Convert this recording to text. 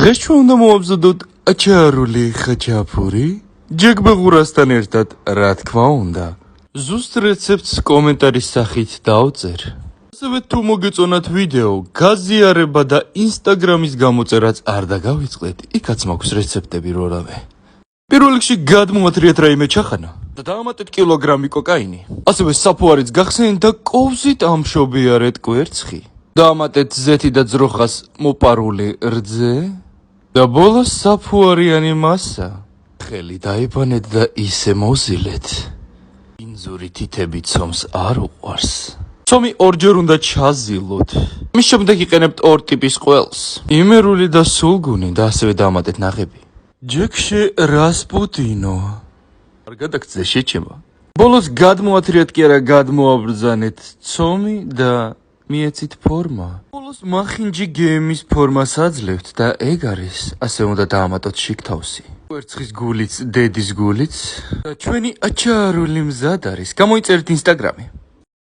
დღეს ჩვენ უნდა მოვაბზოდოთ აჩარული ხაჩაპური ჯეგბეღურასთან ერთად, რა თქმა უნდა. ზუსტ რეცეპტს კომენტარის სახით დავწერ. ასევე თუ მოგეწონათ ვიდეო, გაზიარება და ინსტაგრამის გამოწერაც არ დაგავიწყდეთ, იქაც მაქვს რეცეპტები როლავე. პირველ რიგში გადმოვათრიათ რაიმე ჩახანა და დაამატეთ კილოგრამი კოკაინი. ასევე საფუარიც გახსენეთ და კოვზით ამშობიარეთ კვერცხი. დაამატეთ ზეთი და ძროხას მოპარული რძე და ბოლოს საფუარიანი მასა. ხელი დაიბანეთ და ისე მოზილეთ. ინძური თითები ცომს არ უყვარს. ცომი ორჯერ უნდა ჩაზილოთ. მის შემდეგ იყენებთ ორ ტიპის ყველს. იმერული და სულგუნი და ასევე დაამატეთ ნაღები. ჯეკშე რასპუტინო. არ გადაგწე შეჩემა. ბოლოს გადმოათრიათ კი არა გადმოაბრძანეთ ცომი და მიეცით ფორმა. ბოლოს მახინჯი გემის ფორმას აძლევთ და ეგ არის, ასე უნდა დაამატოთ შიგთავსი. კვერცხის გულიც, დედის გულიც და ჩვენი აჩარული მზად არის. გამოიწერეთ ინსტაგრამი.